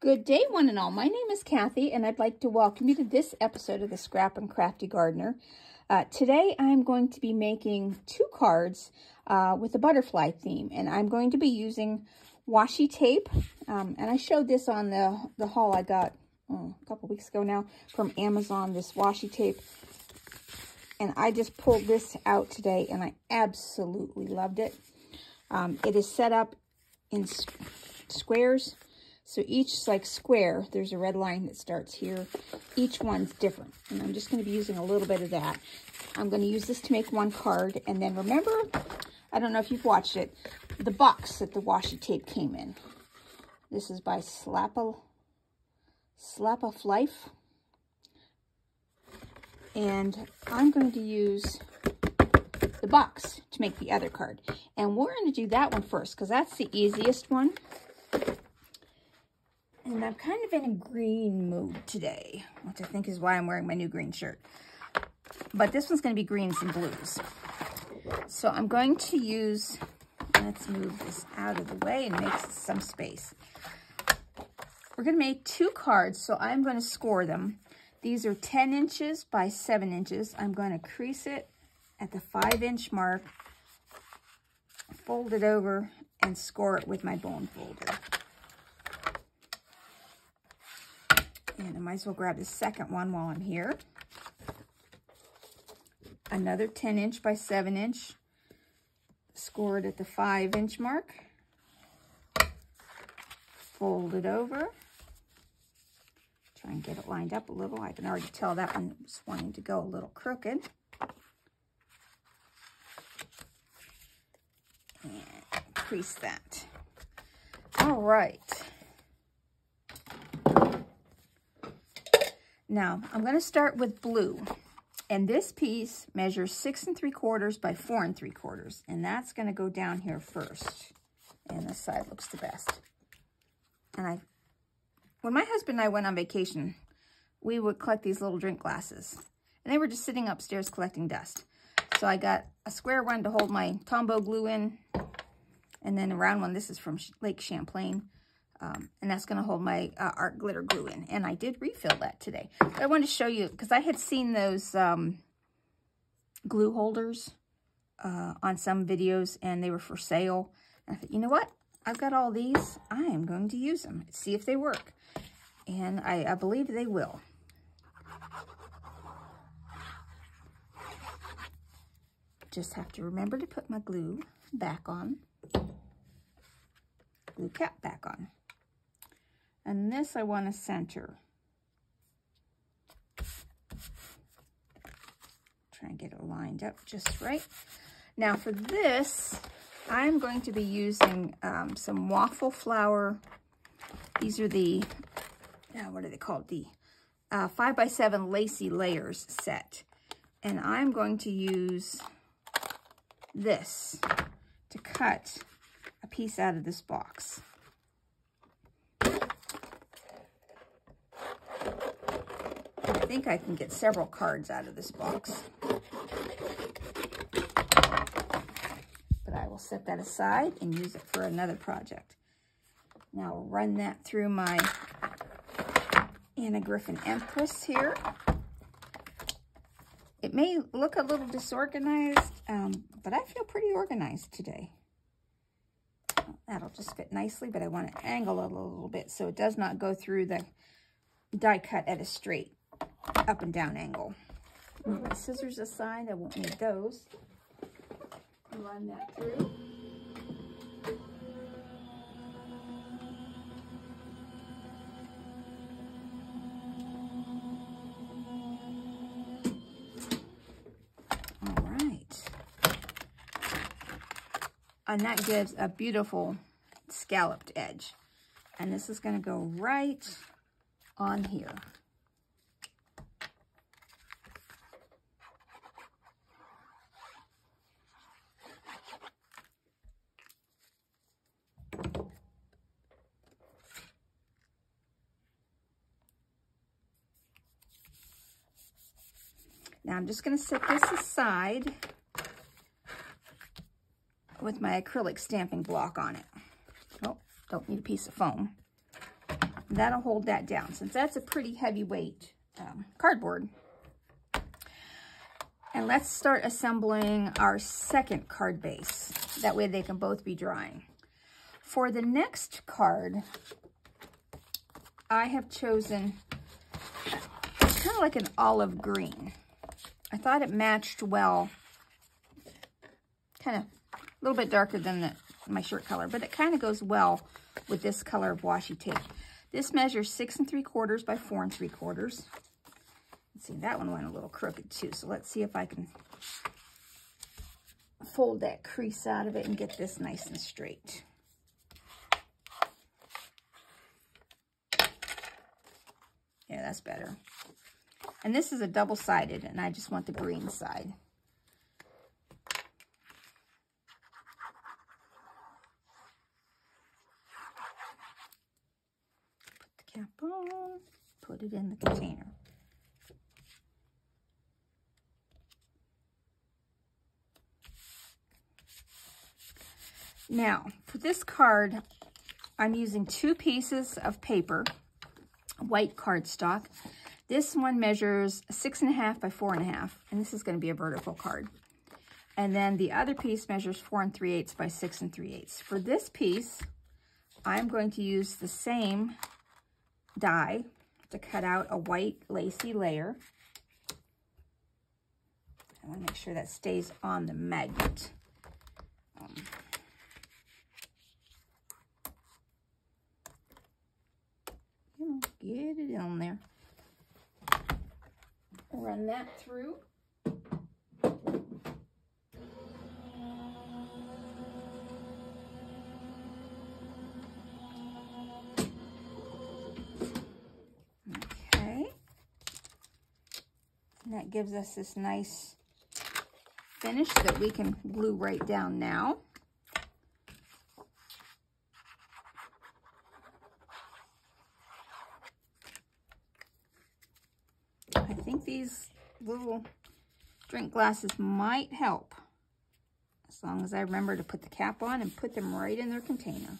Good day, one and all. My name is Kathy, and I'd like to welcome you to this episode of the Scrap and Crafty Gardener. Today, I'm going to be making 2 cards with a butterfly theme, and I'm going to be using washi tape. And I showed this on the haul I got a couple weeks ago now from Amazon, this washi tape. And I just pulled this out today, and I absolutely loved it. It is set up in squares. So each square, there's a red line that starts here. Each one's different. And I'm just going to be using a little bit of that. I'm going to use this to make 1 card. And then remember, I don't know if you've watched it, the box that the washi tape came in. This is by Slap-a-Life. And I'm going to use the box to make the other card. And we're going to do that one first because that's the easiest one. And I'm kind of in a green mood today, which I think is why I'm wearing my new green shirt. But this one's going to be greens and blues. So I'm going to use, let's move this out of the way and make some space. We're going to make 2 cards, so I'm going to score them. These are 10 inches by 7 inches. I'm going to crease it at the 5-inch mark, fold it over, and score it with my bone folder. And I might as well grab the second one while I'm here. Another 10-inch by 7-inch. Score it at the 5-inch mark. Fold it over. Try and get it lined up a little. I can already tell that one was wanting to go a little crooked. And crease that. All right. Now, I'm going to start with blue, and this piece measures 6 3/4 by 4 3/4, and that's going to go down here first, and this side looks the best. And when my husband and I went on vacation, we would collect these little drink glasses, and they were just sitting upstairs collecting dust. So I got a square one to hold my Tombow glue in, and then a round one. This is from Lake Champlain. And that's going to hold my art glitter glue in. And I did refill that today. But I wanted to show you, because I had seen those glue holders on some videos, and they were for sale. And I thought, you know what? I've got all these. I am going to use them. See if they work. And I believe they will. Just have to remember to put my glue back on. Glue cap back on. And this I want to center. Try and get it lined up just right. Now for this, I'm going to be using some waffle flower. These are the, what are they called? The 5x7 lacy layers set. And I'm going to use this to cut a piece out of this box. I think I can get several cards out of this box. But I will set that aside and use it for another project. Now I'll run that through my Anna Griffin Empress here. It may look a little disorganized, but I feel pretty organized today. That'll just fit nicely, but I want to angle it a little bit so it does not go through the die cut at a straight up and down angle. Move my scissors aside, I won't need those. Run that through. All right. And that gives a beautiful scalloped edge. And this is going to go right on here. Now I'm just going to set this aside with my acrylic stamping block on it. Oh, don't need a piece of foam. that'll hold that down, since that's a pretty heavyweight cardboard. And let's start assembling our second card base. That way they can both be drying. For the next card, I have chosen kind of like an olive green. I thought it matched well, kind of a little bit darker than my shirt color, but it kind of goes well with this color of washi tape. This measures 6 3/4 by 4 3/4. Let's see, that one went a little crooked too, so let's see if I can fold that crease out of it and get this nice and straight. Yeah, that's better. And this is a double-sided, and I just want the green side. Put the cap on, put it in the container. Now, for this card, I'm using 2 pieces of paper, white cardstock. This one measures 6 1/2 by 4 1/2, and this is going to be a vertical card. And then the other piece measures 4 3/8 by 6 3/8. For this piece, I'm going to use the same die to cut out a white lacy layer. I want to make sure that stays on the magnet. Get it on there. Run that through. Okay. And that gives us this nice finish that we can glue right down now. I think these little drink glasses might help, as long as I remember to put the cap on and put them right in their container.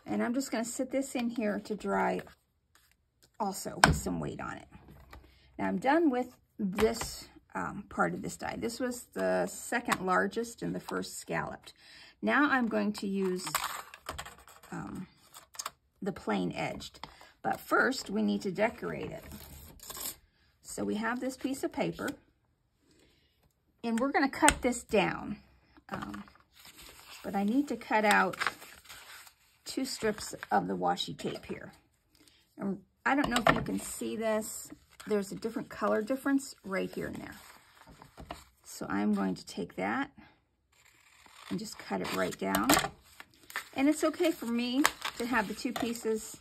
And I'm just going to sit this in here to dry also with some weight on it. Now I'm done with this part of this die. This was the second largest and the first scalloped. Now I'm going to use the plain edged, but first we need to decorate it. So we have this piece of paper, and we're going to cut this down. But I need to cut out 2 strips of the washi tape here. And I don't know if you can see this. There's a different color difference right here and there. So I'm going to take that and just cut it right down. And it's okay for me to have the 2 pieces.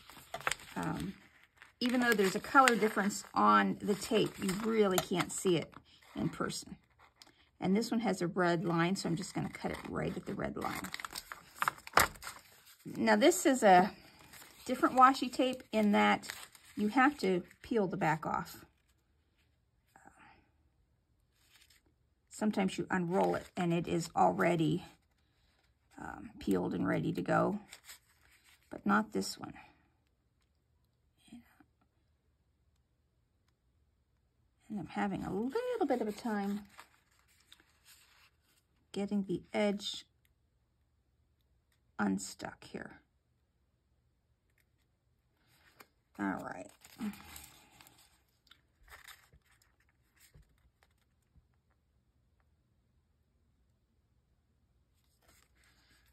Even though there's a color difference on the tape, you really can't see it in person. And this one has a red line, so I'm just going to cut it right at the red line. Now this is a different washi tape in that you have to peel the back off. Sometimes you unroll it and it is already peeled and ready to go, but not this one. And I'm having a little bit of a time getting the edge unstuck here. All right.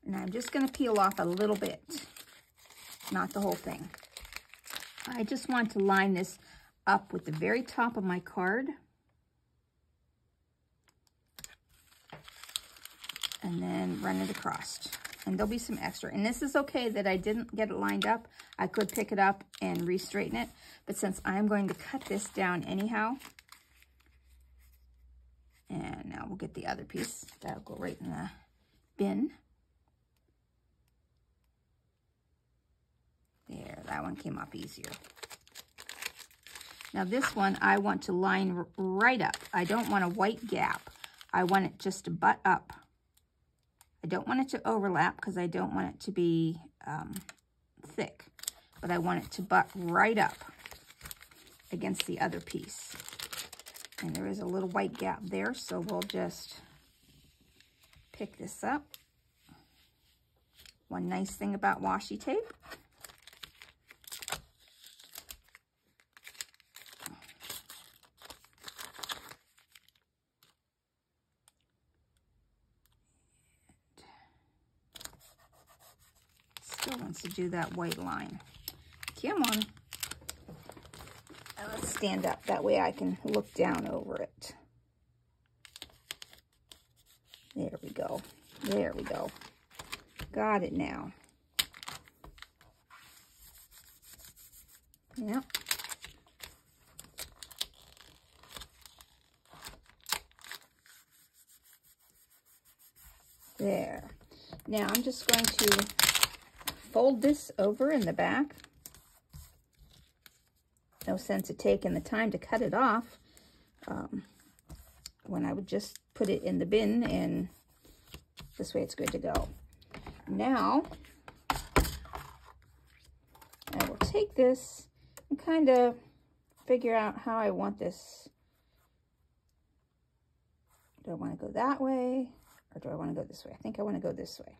And I'm just going to peel off a little bit, not the whole thing. I just want to line this up with the very top of my card. And then run it across. And there'll be some extra. And this is okay that I didn't get it lined up. I could pick it up and re-straighten it. But since I'm going to cut this down anyhow, and now we'll get the other piece. That'll go right in the bin. There, that one came up easier. Now this one, I want to line right up. I don't want a white gap. I want it just to butt up. I don't want it to overlap because I don't want it to be thick. but I want it to butt right up against the other piece. And there is a little white gap there, so we'll just pick this up. One nice thing about washi tape, still wants to do that white line. Come on. Let's stand up, that way I can look down over it. There we go. There we go. Got it now. Yep. There. Now I'm just going to fold this over in the back. No sense of taking the time to cut it off when I would just put it in the bin, and this way it's good to go. Now, I will take this and kind of figure out how I want this. Do I want to go that way, or do I want to go this way? I think I want to go this way.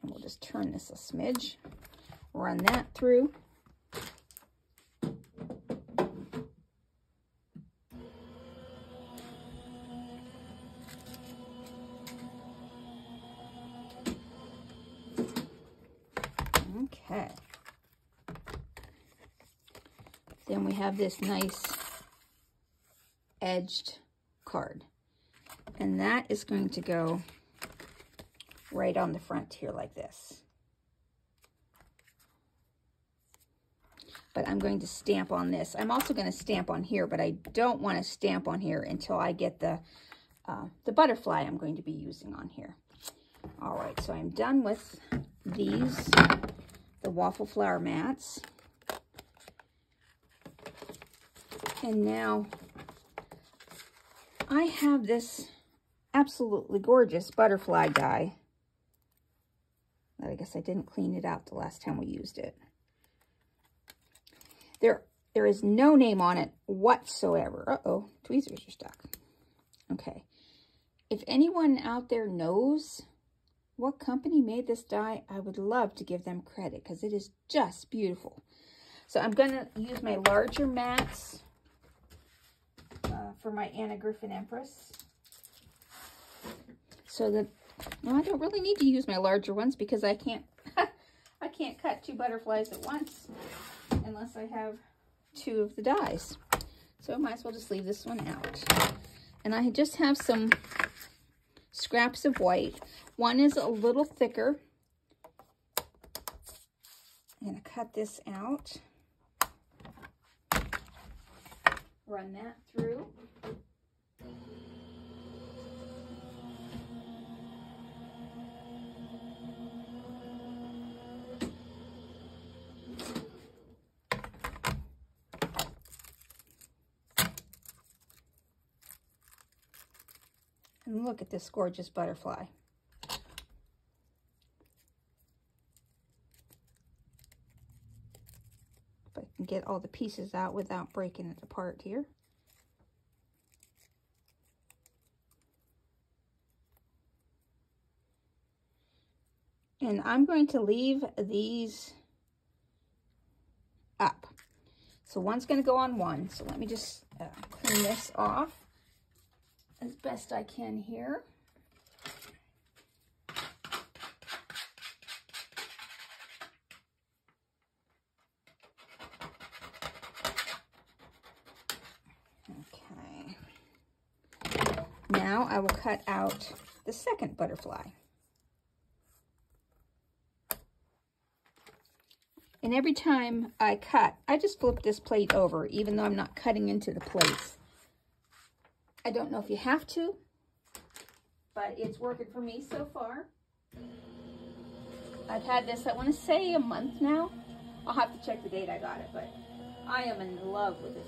And we'll just turn this a smidge, run that through. Okay. Then we have this nice edged card. And that is going to go right on the front here like this. But I'm going to stamp on this. I'm also going to stamp on here, but I don't want to stamp on here until I get the butterfly I'm going to be using on here. All right, so I'm done with these, the waffle flower mats. And now I have this absolutely gorgeous butterfly die. I guess I didn't clean it out the last time we used it. There is no name on it whatsoever. Uh-oh, tweezers are stuck. Okay. If anyone out there knows what company made this die, I would love to give them credit because it is just beautiful. So I'm going to use my larger mats for my Anna Griffin Empress. So that, no, I don't really need to use my larger ones because I can't I can't cut two butterflies at once unless I have two of the dies. So I might as well just leave this one out. And I just have some scraps of white. One is a little thicker. I'm going to cut this out. Run that through. And look at this gorgeous butterfly. If I can get all the pieces out without breaking it apart here. And I'm going to leave these up. So one's going to go on one. So let me just clean this off as best I can here. Okay. Now I will cut out the second butterfly. And every time I cut, I just flip this plate over, even though I'm not cutting into the plates. I don't know if you have to, but it's working for me so far. I've had this, I want to say, a month now. I'll have to check the date I got it, but I am in love with this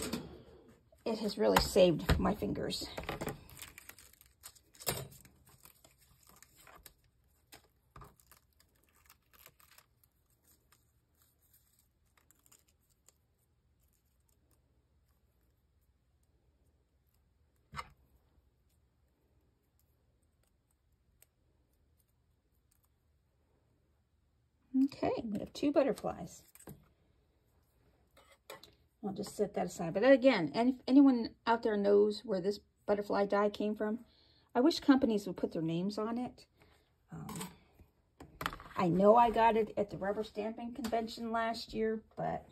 machine. It has really saved my fingers. Okay, we have 2 butterflies. I'll just set that aside. But again, anyone out there knows where this butterfly die came from? I wish companies would put their names on it. I know I got it at the rubber stamping convention last year, but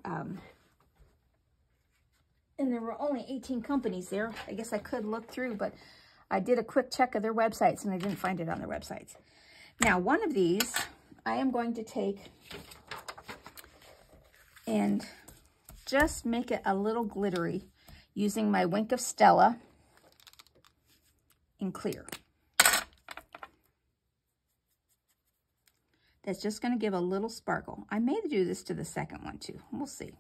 and there were only 18 companies there. I guess I could look through, but I did a quick check of their websites and I didn't find it on their websites. Now, one of these I am going to take and just make it a little glittery using my Wink of Stella in clear. That's just going to give a little sparkle. I may do this to the second one too. We'll see.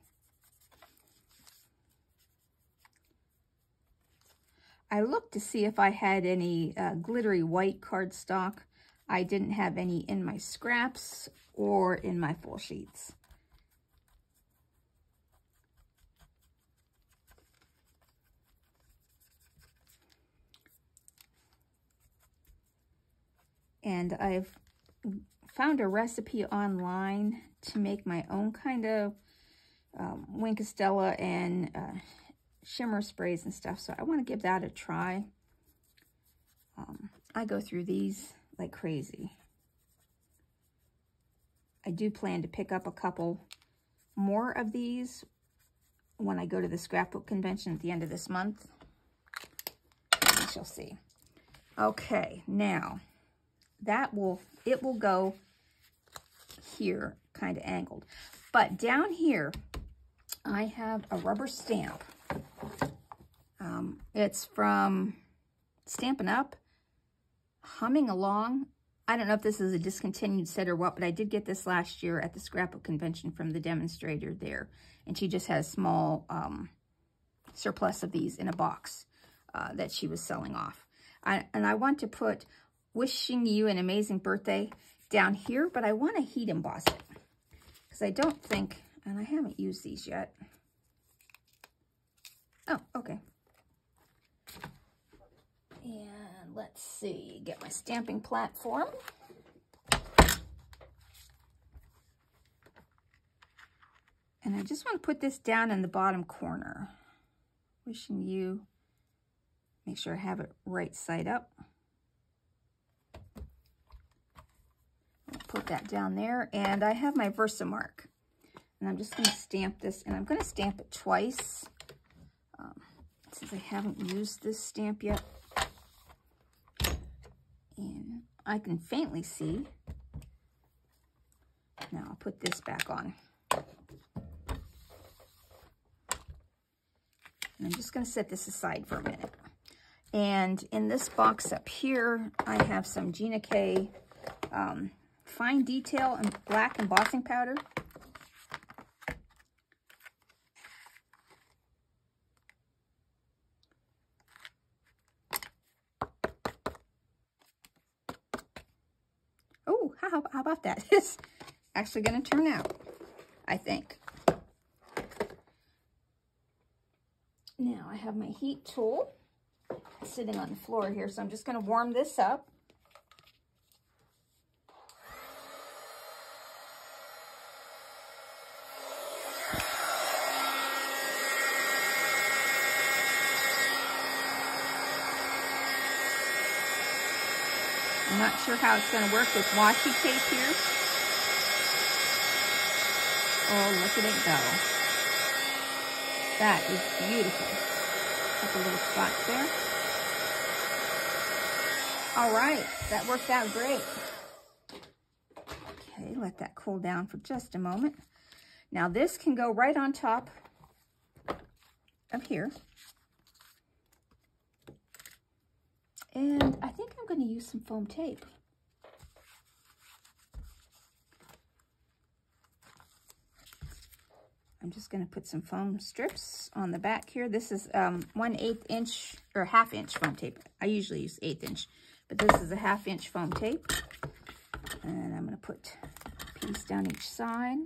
I looked to see if I had any glittery white cardstock. I didn't have any in my scraps or in my full sheets. And I've found a recipe online to make my own kind of Wink of Stella and shimmer sprays and stuff. So I want to give that a try. I go through these like crazy. I do plan to pick up a couple more of these when I go to the scrapbook convention at the end of this month. We shall see. Okay, now it will go here, kind of angled. But down here, I have a rubber stamp. It's from Stampin' Up, Humming Along. I don't know if this is a discontinued set or what, but I did get this last year at the scrapbook convention from the demonstrator there. And she just has a small surplus of these in a box that she was selling off. And I want to put Wishing You an Amazing Birthday down here, but I want to heat emboss it because I don't think, and I haven't used these yet. Oh, okay. And let's see, get my stamping platform. And I just want to put this down in the bottom corner. Wishing You, make sure I have it right side up. Put that down there, and I have my Versamark, and I'm just going to stamp this, and I'm going to stamp it twice since I haven't used this stamp yet, and I can faintly see. Now I'll put this back on, and I'm just going to set this aside for a minute. And in this box up here, I have some GinaK fine detail and black embossing powder. Oh, how about that? It's actually going to turn out, I think. Now I have my heat tool sitting on the floor here, so I'm just going to warm this up. I'm not sure how it's going to work with washi tape here. Oh, look at it go. That is beautiful. Couple little spots there. All right, that worked out great. Okay, let that cool down for just a moment. Now this can go right on top of here. And I think I'm going to use some foam tape. I'm just going to put some foam strips on the back here. This is 1/8 inch or 1/2 inch foam tape. I usually use 1/8 inch, but this is a 1/2 inch foam tape. And I'm going to put a piece down each side.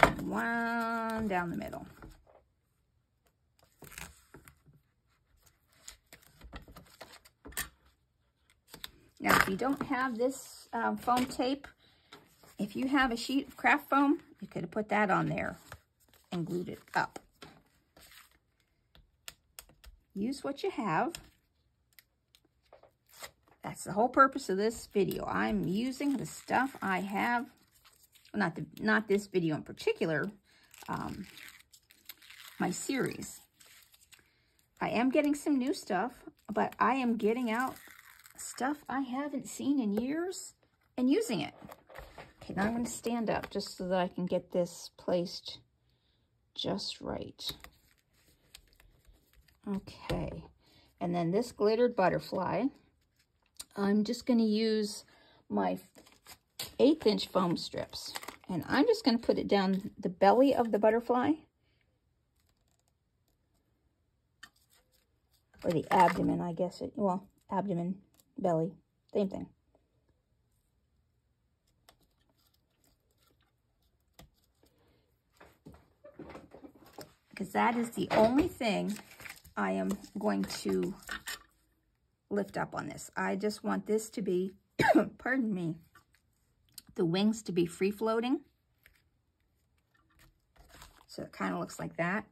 And one down the middle. Now, if you don't have this foam tape, if you have a sheet of craft foam, you could have put that on there and glued it up. Use what you have. That's the whole purpose of this video. I'm using the stuff I have. Not this video in particular, my series. I am getting some new stuff, but I am getting out stuff I haven't seen in years and using it. Okay, now I'm going to stand up just so that I can get this placed just right. Okay, and then this glittered butterfly, I'm just going to use my 1/8 inch foam strips, and I'm just going to put it down the belly of the butterfly, or the abdomen, I guess well, abdomen, belly, same thing. Because that is the only thing I am going to lift up on this. I just want this to be, pardon me, the wings to be free floating. So it kind of looks like that.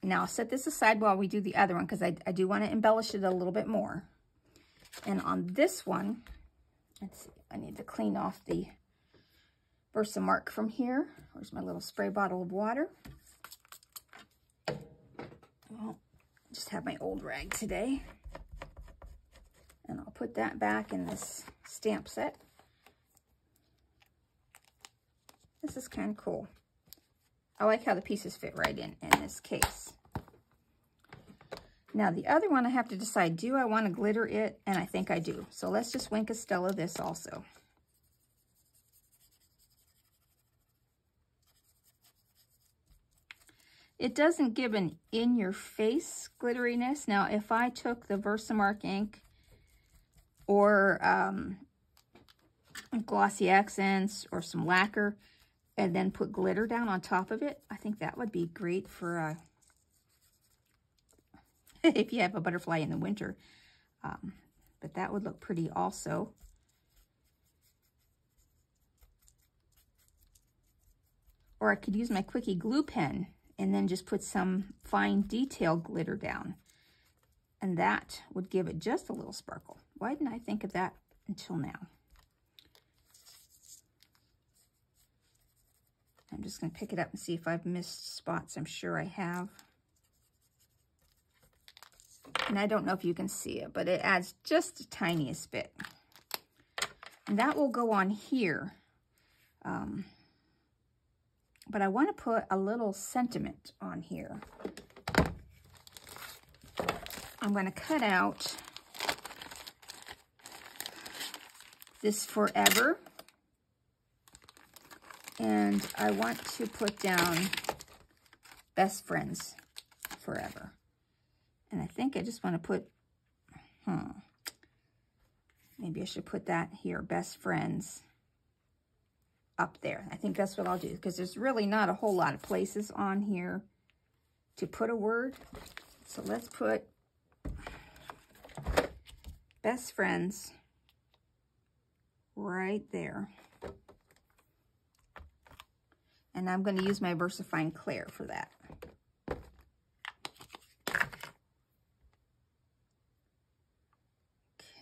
Now I'll set this aside while we do the other one, because I do want to embellish it a little bit more. And on this one, let's see, I need to clean off the Versamark from here. Where's my little spray bottle of water? Well, just have my old rag today. And I'll put that back in this stamp set. This is kind of cool. I like how the pieces fit right in this case. Now the other one I have to decide, do I want to glitter it? And I think I do. So let's just Wink a Stella this also. It doesn't give an in-your-face glitteriness. Now if I took the Versamark ink or glossy accents or some lacquer and then put glitter down on top of it, I think that would be great for if you have a butterfly in the winter. But that would look pretty also. Or I could use my Quickie glue pen and then just put some fine detail glitter down. And that would give it just a little sparkle. Why didn't I think of that until now? I'm just going to pick it up and see if I've missed spots. I'm sure I have. And I don't know if you can see it, but it adds just the tiniest bit. And that will go on here. But I want to put a little sentiment on here. I'm going to cut out this forever. And I want to put down best friends forever. And I think I just want to put, maybe I should put that here, best friends, up there. I think that's what I'll do, because there's really not a whole lot of places on here to put a word. So let's put best friends right there. And I'm going to use my VersaFine Clair for that.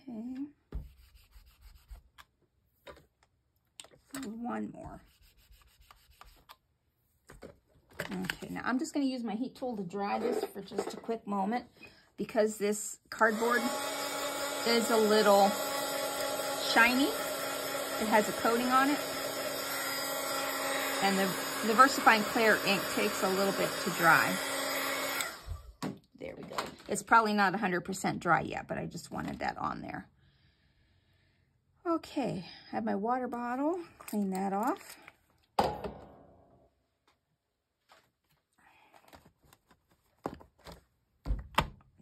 Okay. One more. Okay, now I'm just going to use my heat tool to dry this for just a quick moment, because this cardboard is a little shiny. It has a coating on it. And the VersaFine Clair ink takes a little bit to dry. There we go. It's probably not 100% dry yet, but I just wanted that on there. Okay, I have my water bottle. Clean that off.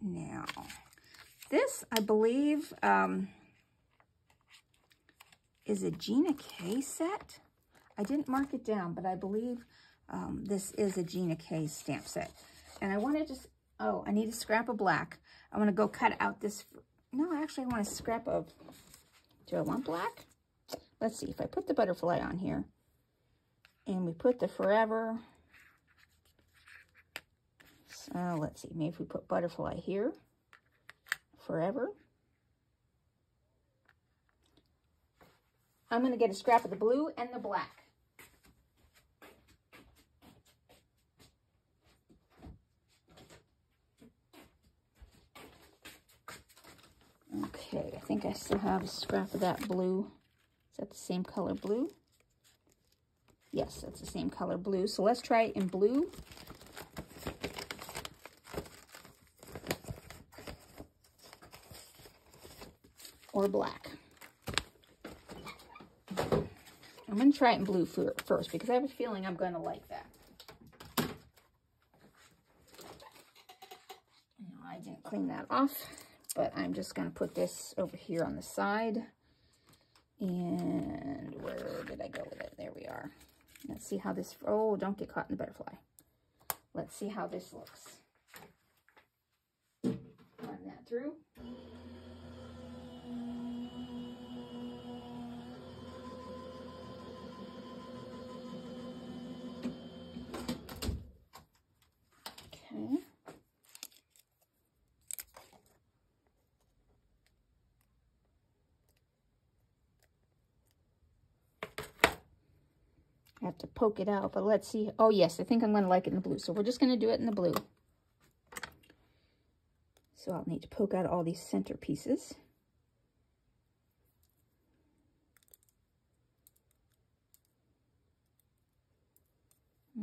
Now, this, I believe, is a GinaK set. I didn't mark it down, but I believe this is a GinaK stamp set. And I want to just, oh, I need a scrap of black. I want to go cut out this, no, actually I want a scrap of Do I want black? Let's see, if I put the butterfly on here and we put the forever, so let's see, maybe if we put butterfly here, forever. I'm going to get a scrap of the blue and the black. Okay, I think I still have a scrap of that blue. Is that the same color blue? Yes, that's the same color blue. So let's try it in blue. Or black. I'm going to try it in blue first because I have a feeling I'm going to like that. No, I didn't clean that off, but I'm just going to put this over here on the side. And where did I go with it? There we are. Let's see how this, oh, don't get caught in the butterfly. Let's see how this looks. Run that through. Okay. I have to poke it out, but let's see. Oh yes, I think I'm going to like it in the blue. So we're just going to do it in the blue. So I'll need to poke out all these center pieces.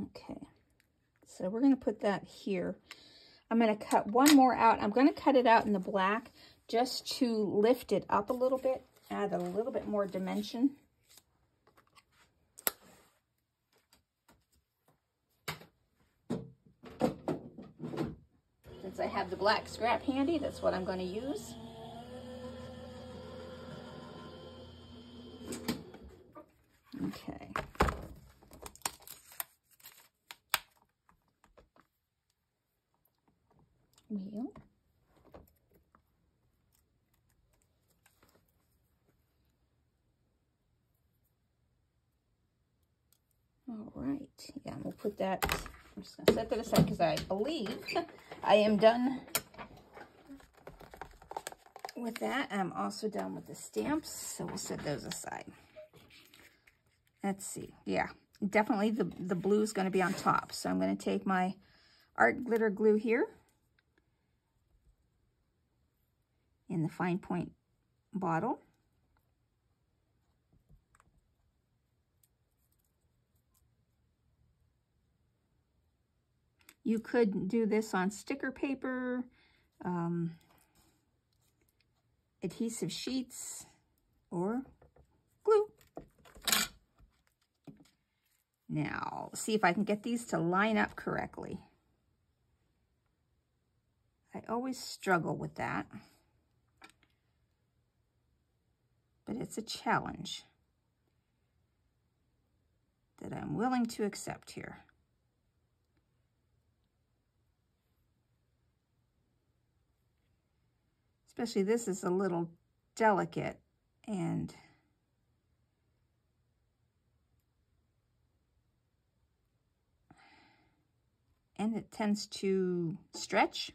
Okay, so we're going to put that here. I'm going to cut one more out. I'm going to cut it out in the black just to lift it up a little bit, add a little bit more dimension. Since I have the black scrap handy, that's what I'm going to use. Okay. Wheel. All right. Yeah, we'll put that. I'm just going to set that aside because I believe I am done with that. I'm also done with the stamps, so we'll set those aside. Let's see. Yeah, definitely the blue is going to be on top. So I'm going to take my art glitter glue here in the fine point bottle. You could do this on sticker paper, adhesive sheets, or glue. Now, see if I can get these to line up correctly. I always struggle with that, but it's a challenge that I'm willing to accept here. Especially this is a little delicate and it tends to stretch.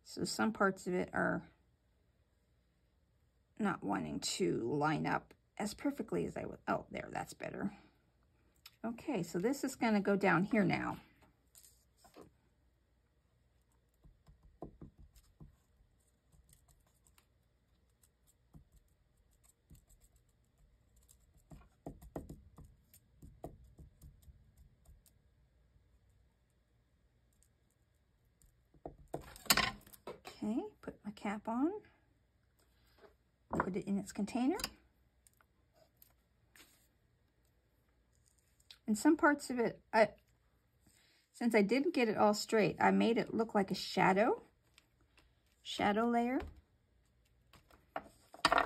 So some parts of it are not wanting to line up as perfectly as I would. Oh, there, that's better. Okay, so this is going to go down here now. Okay, put my cap on, put it in its container. And some parts of it, since I didn't get it all straight, I made it look like a shadow layer.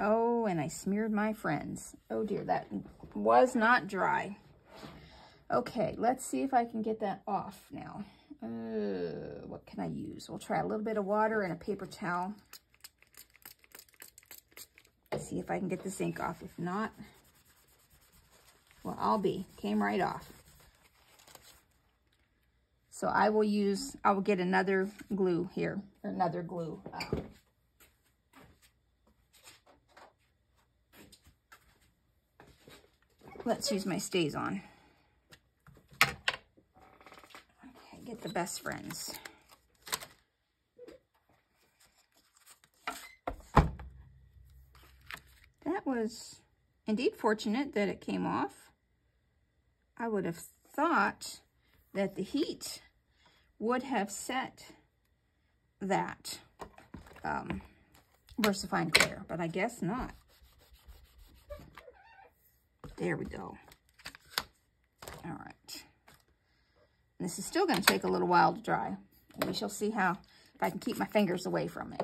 Oh, and I smeared my friends. Oh dear, that was not dry. Okay, let's see if I can get that off now. what can I use? We'll try a little bit of water and a paper towel. See if I can get this ink off. If not, well, came right off. So I will get another glue here, or another glue. Let's use my StazOn. Okay, get the best friends. That was indeed fortunate that it came off. I would have thought that the heat would have set that VersaFine clear, but I guess not. There we go. All right. And this is still going to take a little while to dry. We shall see if I can keep my fingers away from it.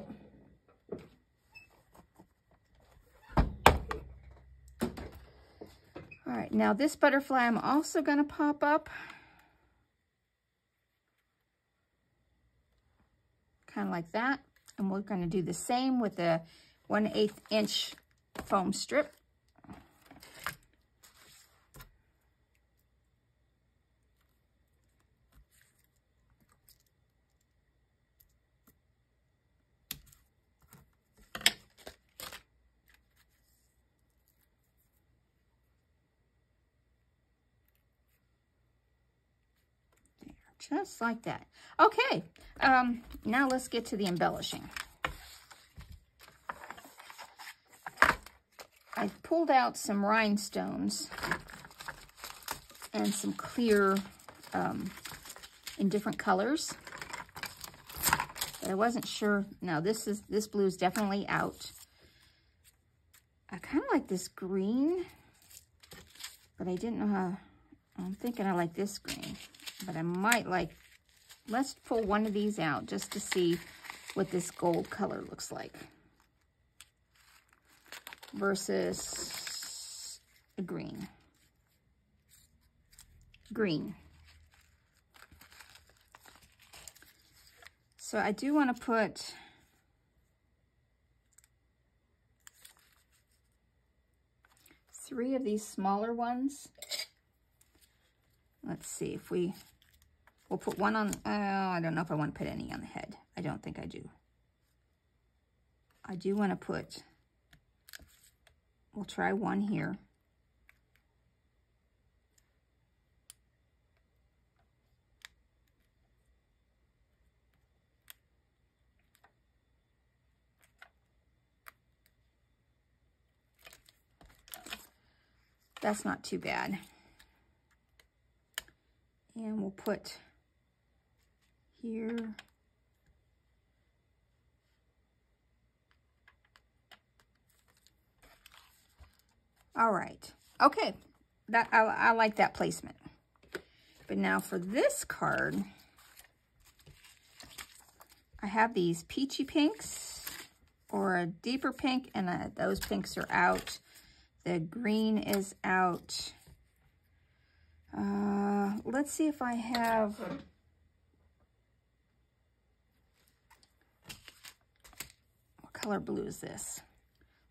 All right, now this butterfly I'm also going to pop up. Kind of like that. And we're going to do the same with the 1/8 inch foam strip. Just like that. Okay, now let's get to the embellishing. I pulled out some rhinestones and some clear in different colors. But I wasn't sure. No, this blue is definitely out. I kind of like this green, but I didn't know how. I'm thinking I like this green. But I might like, let's pull one of these out just to see what this gold color looks like versus a green. Green. So I do want to put three of these smaller ones. Let's see if we'll put one on, I don't know if I want to put any on the head. I don't think I do. I do want to put, we'll try one here. That's not too bad. And we'll put here. All right. Okay. I like that placement. But now for this card, I have these peachy pinks or a deeper pink, and those pinks are out. The green is out. Let's see if I have, what color blue is this?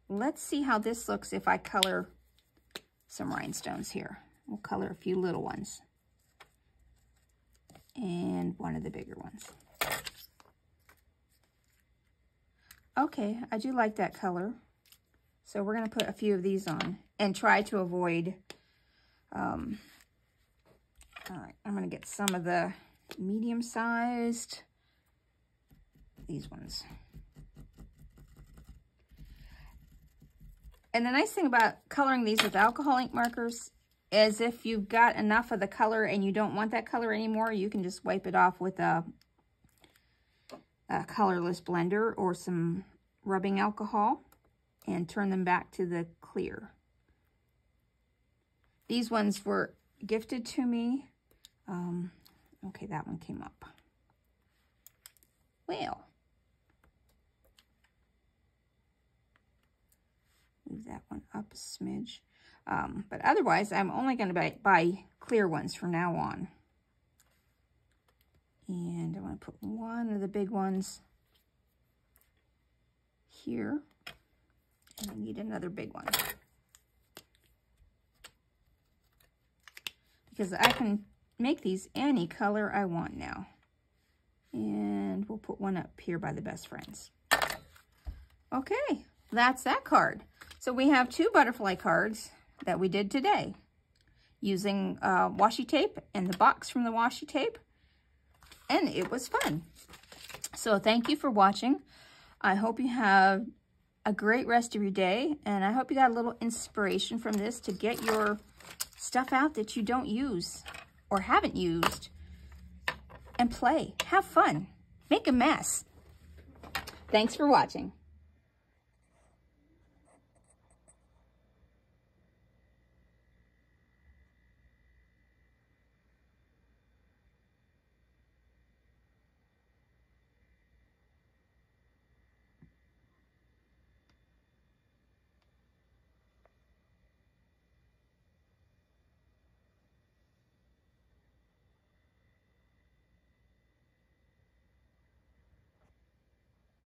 Let's see how this looks if I color some rhinestones here. We'll color a few little ones and one of the bigger ones. Okay, I do like that color. So we're going to put a few of these on and try to avoid, all right, I'm going to get some of the medium-sized, these ones. And the nice thing about coloring these with alcohol ink markers is if you've got enough of the color and you don't want that color anymore, you can just wipe it off with a colorless blender or some rubbing alcohol and turn them back to the clear. These ones were gifted to me. Okay, that one came up. Well, move that one up a smidge. But otherwise, I'm only going to buy clear ones from now on. And I want to put one of the big ones here. And I need another big one. Because I can make these any color I want now. And we'll put one up here by the best friends. Okay, that's that card. So we have 2 butterfly cards that we did today using washi tape and the box from the washi tape. And it was fun. So thank you for watching. I hope you have a great rest of your day. And I hope you got a little inspiration from this to get your stuff out that you don't use or haven't used and play. Have fun. Make a mess. Thanks for watching.